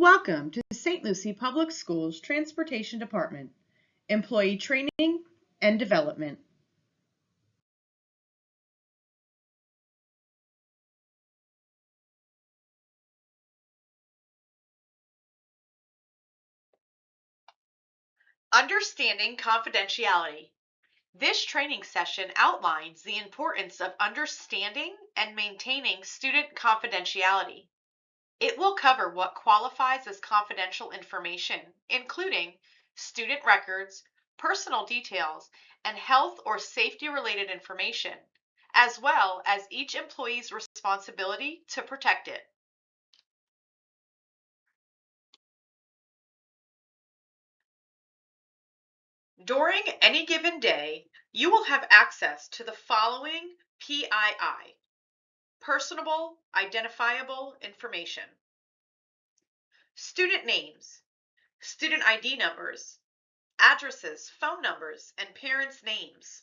Welcome to St. Lucie Public Schools Transportation Department, Employee Training and Development. Understanding confidentiality. This training session outlines the importance of understanding and maintaining student confidentiality. It will cover what qualifies as confidential information, including student records, personal details, and health or safety related information, as well as each employee's responsibility to protect it. During any given day, you will have access to the following PII, personable identifiable information: student names, student ID numbers, addresses, phone numbers, and parents' names.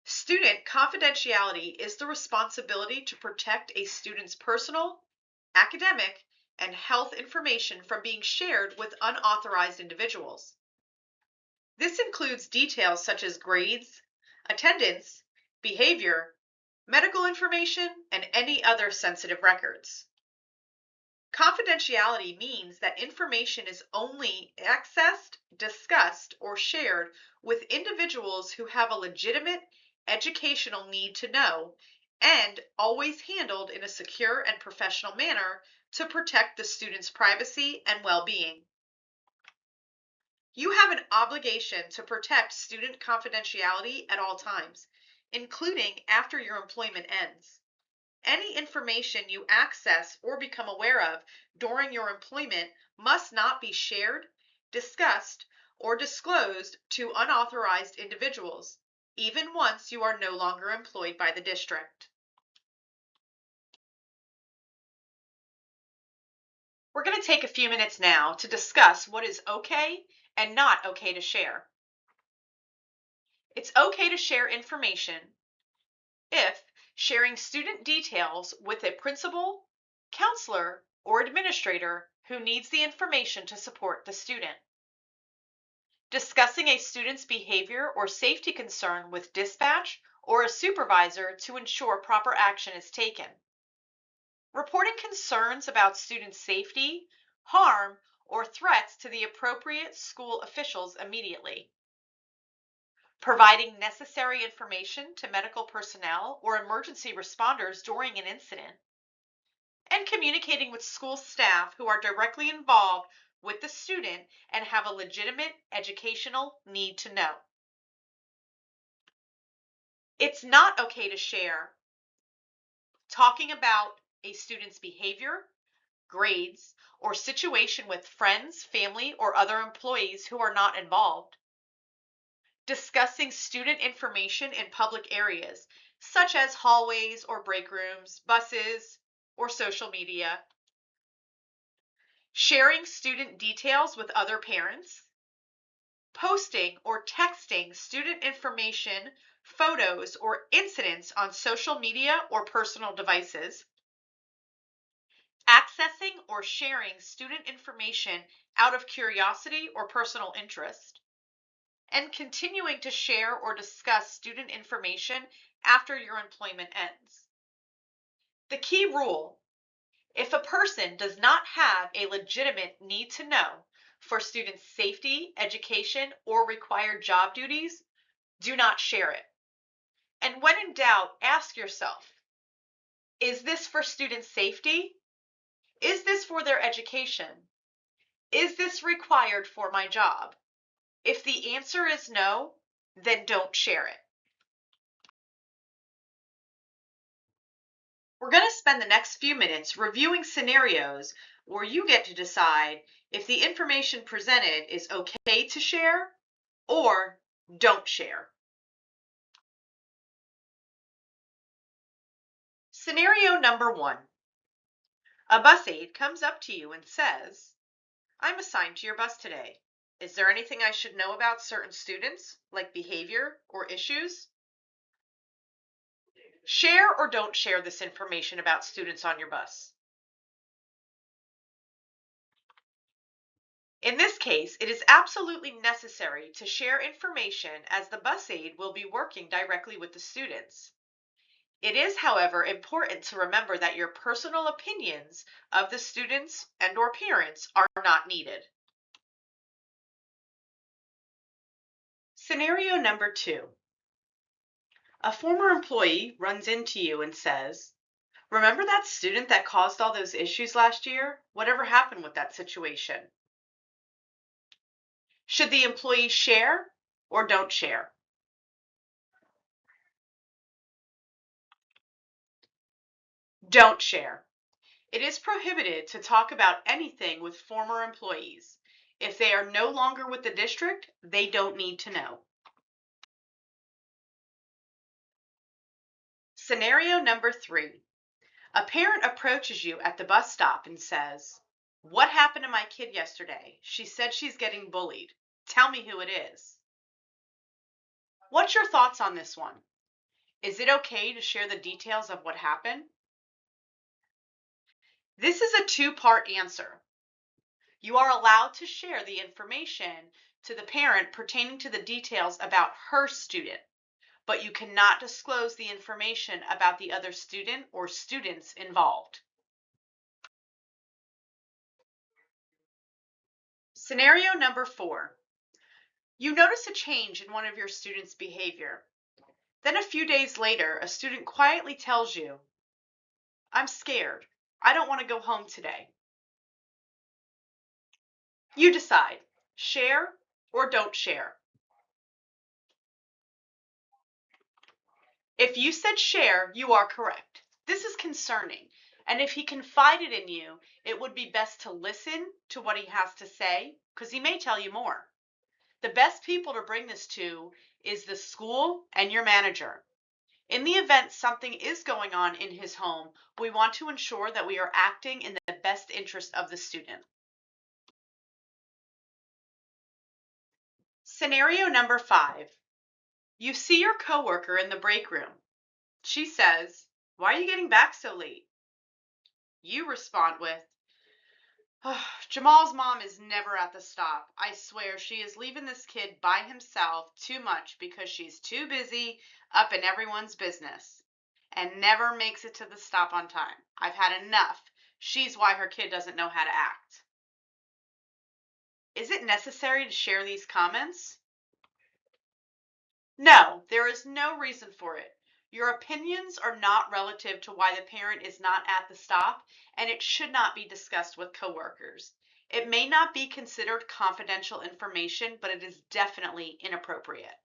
Student confidentiality is the responsibility to protect a student's personal, academic, and health information from being shared with unauthorized individuals. This includes details such as grades, attendance, behavior, medical information, and any other sensitive records. Confidentiality means that information is only accessed, discussed, or shared with individuals who have a legitimate educational need to know, and always handled in a secure and professional manner to protect the student's privacy and well-being. You have an obligation to protect student confidentiality at all times, including after your employment ends. Any information you access or become aware of during your employment must not be shared, discussed, or disclosed to unauthorized individuals, even once you are no longer employed by the district. We're going to take a few minutes now to discuss what is okay and not okay to share. It's okay to share information if sharing student details with a principal, counselor, or administrator who needs the information to support the student. Discussing a student's behavior or safety concern with dispatch or a supervisor to ensure proper action is taken. Reporting concerns about student safety, harm, or threats to the appropriate school officials immediately. Providing necessary information to medical personnel or emergency responders during an incident, and communicating with school staff who are directly involved with the student and have a legitimate educational need to know. It's not okay to share talking about a student's behavior, grades, or situation with friends, family, or other employees who are not involved. Discussing student information in public areas, such as hallways or break rooms, buses, or social media. Sharing student details with other parents. Posting or texting student information, photos, or incidents on social media or personal devices. Accessing or sharing student information out of curiosity or personal interest. And continuing to share or discuss student information after your employment ends. The key rule: if a person does not have a legitimate need to know for student safety, education, or required job duties, do not share it. And when in doubt, ask yourself, is this for student safety? Is this for their education? Is this required for my job? If the answer is no, then don't share it. We're going to spend the next few minutes reviewing scenarios where you get to decide if the information presented is okay to share or don't share. Scenario number 1. A bus aide comes up to you and says, "I'm assigned to your bus today. Is there anything I should know about certain students, like behavior or issues?" Share or don't share this information about students on your bus. In this case, it is absolutely necessary to share information as the bus aide will be working directly with the students. It is, however, important to remember that your personal opinions of the students and/or parents are not needed. Scenario number 2. A former employee runs into you and says, "Remember that student that caused all those issues last year? Whatever happened with that situation?" Should the employee share or don't share? Don't share. It is prohibited to talk about anything with former employees. If they are no longer with the district, they don't need to know. Scenario number 3. A parent approaches you at the bus stop and says, "What happened to my kid yesterday? She said she's getting bullied. Tell me who it is." What's your thoughts on this one? Is it okay to share the details of what happened? This is a two-part answer. You are allowed to share the information to the parent pertaining to the details about her student, but you cannot disclose the information about the other student or students involved. Scenario number 4. You notice a change in one of your students' behavior. Then a few days later, a student quietly tells you, "I'm scared. I don't want to go home today." You decide, share or don't share. If you said share, you are correct. This is concerning, and if he confided in you, it would be best to listen to what he has to say, because he may tell you more. The best people to bring this to is the school and your manager. In the event something is going on in his home, we want to ensure that we are acting in the best interest of the student. Scenario number 5. You see your coworker in the break room. She says, "Why are you getting back so late?" You respond with, "Oh, Jamal's mom is never at the stop. I swear she is leaving this kid by himself too much because she's too busy up in everyone's business and never makes it to the stop on time. I've had enough. She's why her kid doesn't know how to act." Is it necessary to share these comments? No, there is no reason for it. Your opinions are not relative to why the parent is not at the stop, and it should not be discussed with coworkers. It may not be considered confidential information, but it is definitely inappropriate.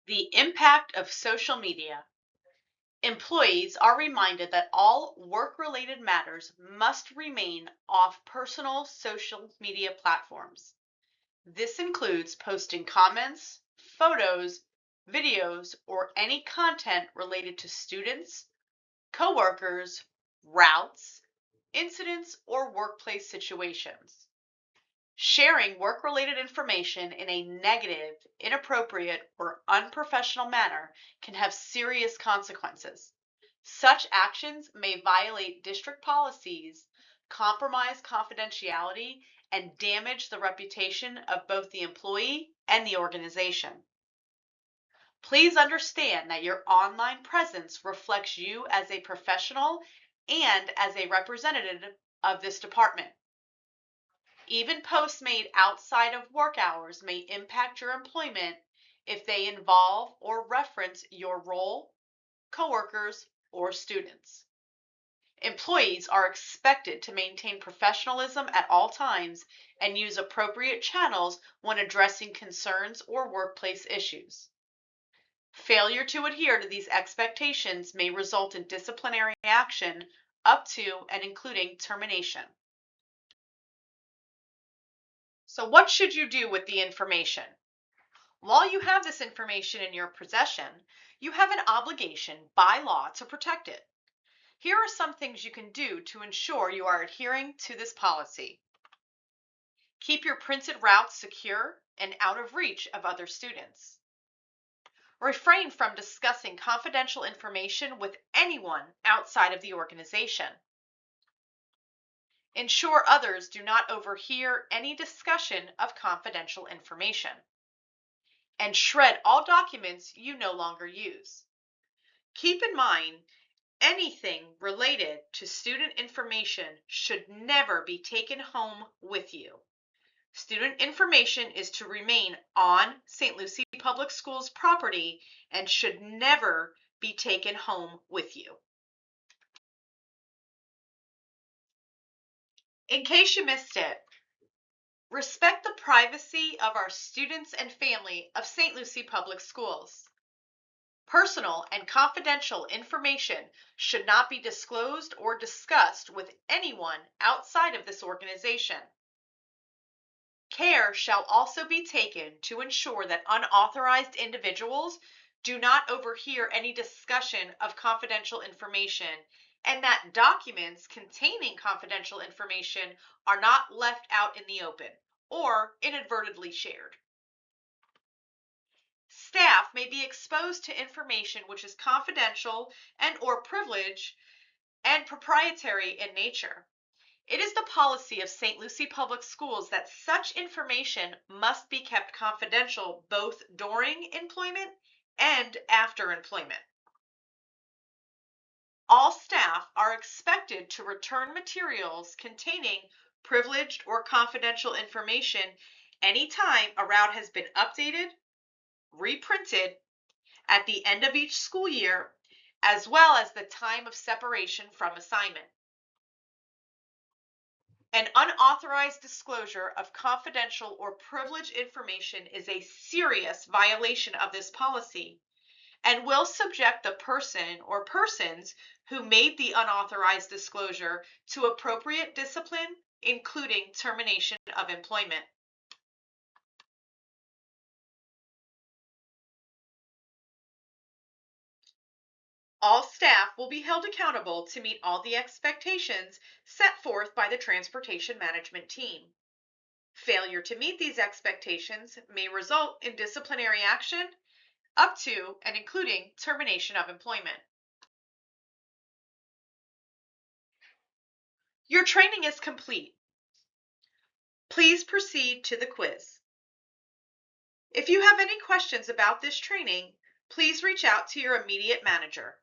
The impact of social media. Employees are reminded that all work-related matters must remain off personal social media platforms. This includes posting comments, photos, videos, or any content related to students, coworkers, routes, incidents, or workplace situations. Sharing work-related information in a negative, inappropriate, or unprofessional manner can have serious consequences. Such actions may violate district policies, compromise confidentiality, and damage the reputation of both the employee and the organization. Please understand that your online presence reflects you as a professional and as a representative of this department. Even posts made outside of work hours may impact your employment if they involve or reference your role, coworkers, or students. Employees are expected to maintain professionalism at all times and use appropriate channels when addressing concerns or workplace issues. Failure to adhere to these expectations may result in disciplinary action up to and including termination. So what should you do with the information? While you have this information in your possession, you have an obligation by law to protect it. Here are some things you can do to ensure you are adhering to this policy. Keep your printed routes secure and out of reach of other students. Refrain from discussing confidential information with anyone outside of the organization. Ensure others do not overhear any discussion of confidential information. And shred all documents you no longer use. Keep in mind, anything related to student information should never be taken home with you. Student information is to remain on St. Lucie Public Schools property and should never be taken home with you. In case you missed it, respect the privacy of our students and family of St. Lucie Public Schools. Personal and confidential information should not be disclosed or discussed with anyone outside of this organization. Care shall also be taken to ensure that unauthorized individuals do not overhear any discussion of confidential information and that documents containing confidential information are not left out in the open or inadvertently shared. Staff may be exposed to information which is confidential and or privileged and proprietary in nature. It is the policy of St. Lucie Public Schools that such information must be kept confidential both during employment and after employment. All staff are expected to return materials containing privileged or confidential information anytime a route has been updated, reprinted at the end of each school year, as well as the time of separation from assignment. An unauthorized disclosure of confidential or privileged information is a serious violation of this policy and will subject the person or persons who made the unauthorized disclosure to appropriate discipline, including termination of employment. All staff will be held accountable to meet all the expectations set forth by the transportation management team. Failure to meet these expectations may result in disciplinary action up to and including termination of employment. Your training is complete. Please proceed to the quiz. If you have any questions about this training, please reach out to your immediate manager.